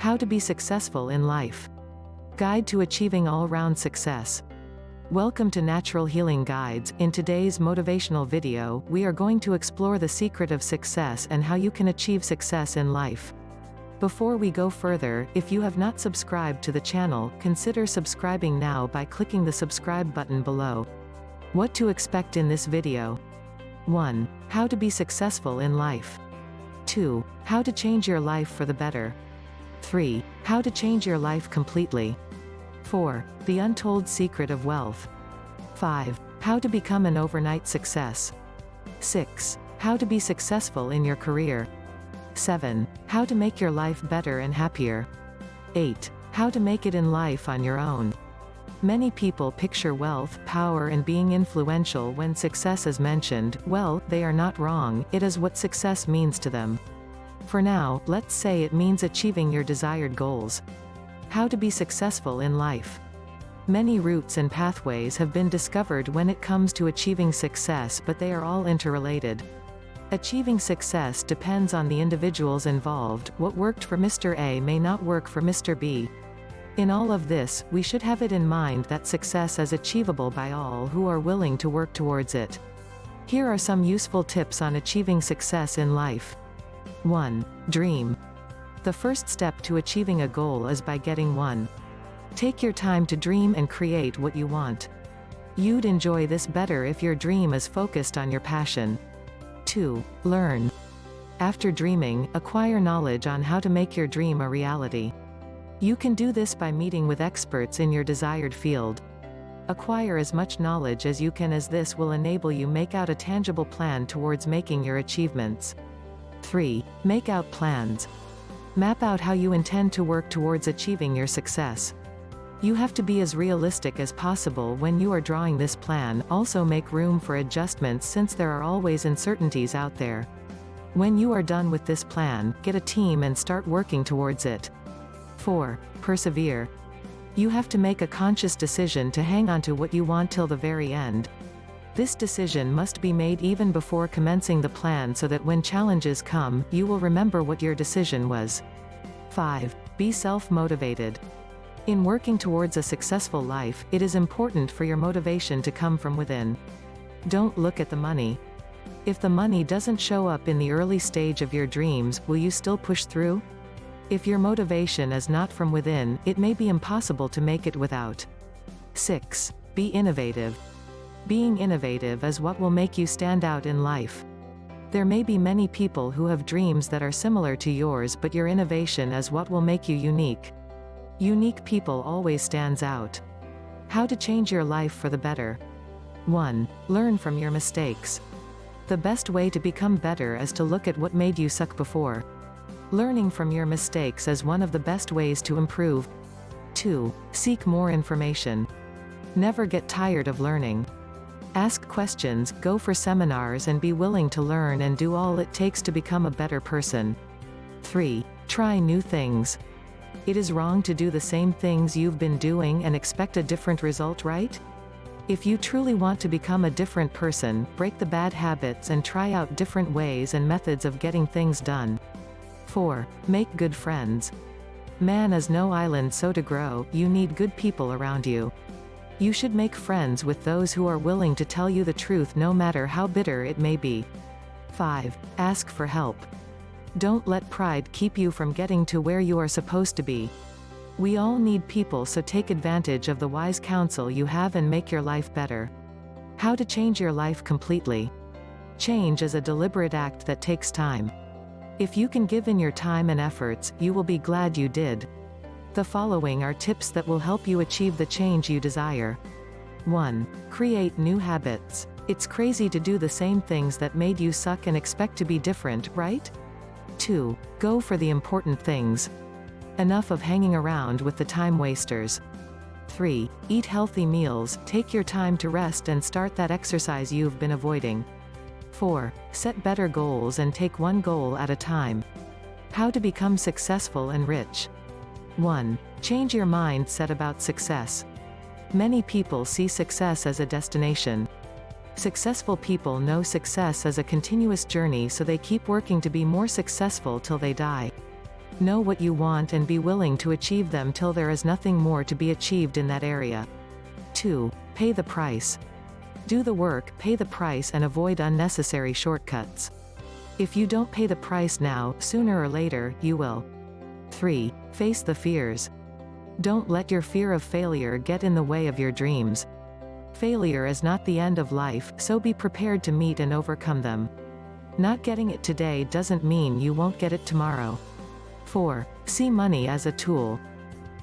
How to be successful in life. Guide to achieving all-round success. Welcome to Natural Healing Guides. In today's motivational video, we are going to explore the secret of success and how you can achieve success in life. Before we go further, if you have not subscribed to the channel, consider subscribing now by clicking the subscribe button below. What to expect in this video. 1. How to be successful in life. 2. How to change your life for the better. 3. How to change your life completely. 4. The untold secret of wealth. 5. How to become an overnight success. 6. How to be successful in your career. 7. How to make your life better and happier. 8. How to make it in life on your own. Many people picture wealth, power and being influential when success is mentioned. Well, they are not wrong, it is what success means to them. For now, let's say it means achieving your desired goals. How to be successful in life. Many routes and pathways have been discovered when it comes to achieving success, but they are all interrelated. Achieving success depends on the individuals involved. What worked for Mr. A may not work for Mr. B. In all of this, we should have it in mind that success is achievable by all who are willing to work towards it. Here are some useful tips on achieving success in life. 1. Dream. The first step to achieving a goal is by getting one. Take your time to dream and create what you want. You'd enjoy this better if your dream is focused on your passion. 2. Learn. After dreaming, acquire knowledge on how to make your dream a reality. You can do this by meeting with experts in your desired field. Acquire as much knowledge as you can, as this will enable you make out a tangible plan towards making your achievements. 3. Make out plans. Map out how you intend to work towards achieving your success. You have to be as realistic as possible when you are drawing this plan. Also make room for adjustments, since there are always uncertainties out there. When you are done with this plan, get a team and start working towards it. 4. Persevere. You have to make a conscious decision to hang on to what you want till the very end. This decision must be made even before commencing the plan, so that when challenges come, you will remember what your decision was. 5. Be self-motivated. In working towards a successful life, it is important for your motivation to come from within. Don't look at the money. If the money doesn't show up in the early stage of your dreams, will you still push through? If your motivation is not from within, it may be impossible to make it without. 6. Be innovative. Being innovative is what will make you stand out in life. There may be many people who have dreams that are similar to yours, but your innovation is what will make you unique. Unique people always stands out. How to change your life for the better. 1. Learn from your mistakes. The best way to become better is to look at what made you suck before. Learning from your mistakes is one of the best ways to improve. 2. Seek more information. Never get tired of learning. Ask questions, go for seminars and be willing to learn and do all it takes to become a better person. 3. Try new things. It is wrong to do the same things you've been doing and expect a different result, right? If you truly want to become a different person, break the bad habits and try out different ways and methods of getting things done. 4. Make good friends. Man is no island, so to grow, you need good people around you. You should make friends with those who are willing to tell you the truth, no matter how bitter it may be. 5. Ask for help. Don't let pride keep you from getting to where you are supposed to be. We all need people, so take advantage of the wise counsel you have and make your life better. How to change your life completely. Change is a deliberate act that takes time. If you can give in your time and efforts, you will be glad you did. The following are tips that will help you achieve the change you desire. 1. Create new habits. It's crazy to do the same things that made you suck and expect to be different, right? 2. Go for the important things. Enough of hanging around with the time wasters. 3. Eat healthy meals, take your time to rest and start that exercise you've been avoiding. 4. Set better goals and take one goal at a time. How to become successful and rich. 1. Change your mindset about success. Many people see success as a destination. Successful people know success as a continuous journey, so they keep working to be more successful till they die. Know what you want and be willing to achieve them till there is nothing more to be achieved in that area. 2. Pay the price. Do the work, pay the price, and avoid unnecessary shortcuts. If you don't pay the price now, sooner or later, you will. 3. Face the fears. Don't let your fear of failure get in the way of your dreams. Failure is not the end of life, so be prepared to meet and overcome them. Not getting it today doesn't mean you won't get it tomorrow. 4. See money as a tool.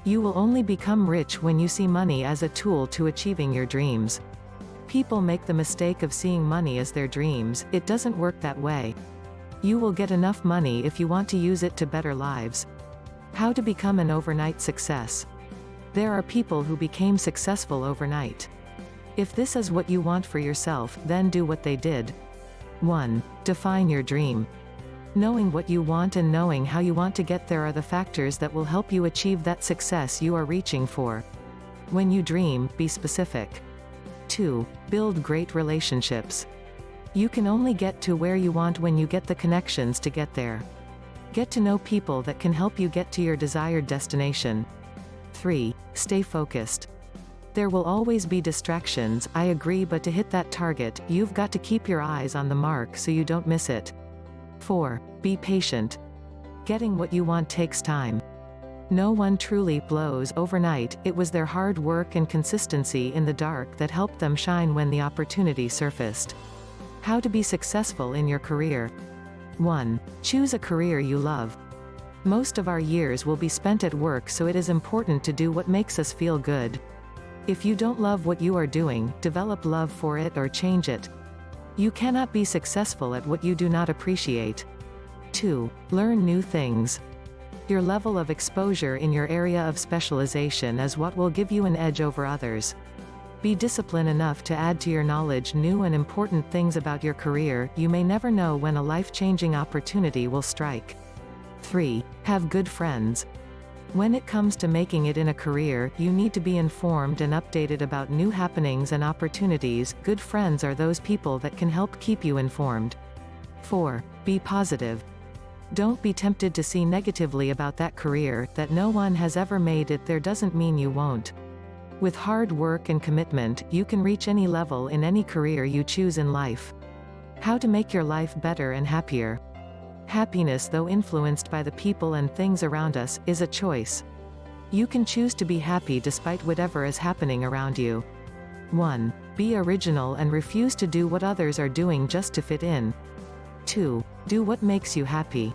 You will only become rich when you see money as a tool to achieving your dreams. People make the mistake of seeing money as their dreams. It doesn't work that way. You will get enough money if you want to use it to better lives. How to become an overnight success. There are people who became successful overnight. If this is what you want for yourself, then do what they did. 1. Define your dream. Knowing what you want and knowing how you want to get there are the factors that will help you achieve that success you are reaching for. When you dream, be specific. 2. Build great relationships. You can only get to where you want when you get the connections to get there. Get to know people that can help you get to your desired destination. 3. Stay focused. There will always be distractions, I agree, but to hit that target, you've got to keep your eyes on the mark so you don't miss it. 4. Be patient. Getting what you want takes time. No one truly blows overnight. It was their hard work and consistency in the dark that helped them shine when the opportunity surfaced. How to be successful in your career. 1. Choose a career you love. Most of our years will be spent at work, so it is important to do what makes us feel good. If you don't love what you are doing, develop love for it or change it. You cannot be successful at what you do not appreciate. 2. Learn new things. Your level of exposure in your area of specialization is what will give you an edge over others. Be disciplined enough to add to your knowledge new and important things about your career. You may never know when a life-changing opportunity will strike. 3. Have good friends. When it comes to making it in a career, you need to be informed and updated about new happenings and opportunities. Good friends are those people that can help keep you informed. 4. Be positive. Don't be tempted to see negatively about that career. That no one has ever made it there doesn't mean you won't. With hard work and commitment, you can reach any level in any career you choose in life. How to make your life better and happier. Happiness, though influenced by the people and things around us, is a choice. You can choose to be happy despite whatever is happening around you. 1. Be original and refuse to do what others are doing just to fit in. 2. Do what makes you happy.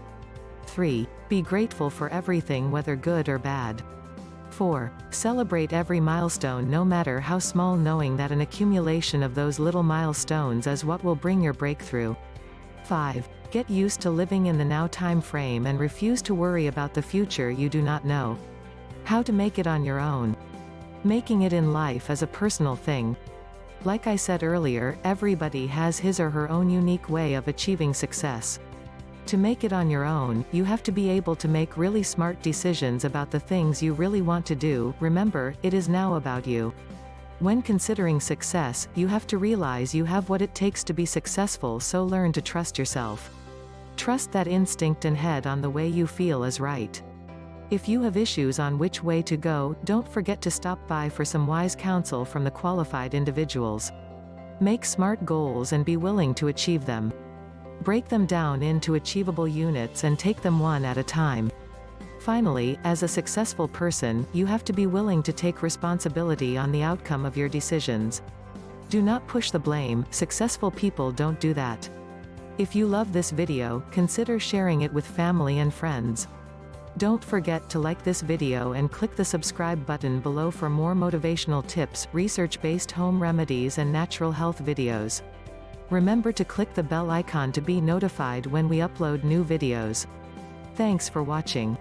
3. Be grateful for everything, whether good or bad. 4. Celebrate every milestone, no matter how small, knowing that an accumulation of those little milestones is what will bring your breakthrough. 5. Get used to living in the now time frame and refuse to worry about the future you do not know. How to make it on your own. Making it in life is a personal thing. Like I said earlier, everybody has his or her own unique way of achieving success. To make it on your own, you have to be able to make really smart decisions about the things you really want to do. Remember, it is now about you. When considering success, you have to realize you have what it takes to be successful, so learn to trust yourself. Trust that instinct and head on the way you feel is right. If you have issues on which way to go, don't forget to stop by for some wise counsel from the qualified individuals. Make smart goals and be willing to achieve them. Break them down into achievable units and take them one at a time. Finally, as a successful person, you have to be willing to take responsibility on the outcome of your decisions. Do not push the blame. Successful people don't do that. If you love this video, consider sharing it with family and friends. Don't forget to like this video and click the subscribe button below for more motivational tips, research-based home remedies and natural health videos. Remember to click the bell icon to be notified when we upload new videos. Thanks for watching.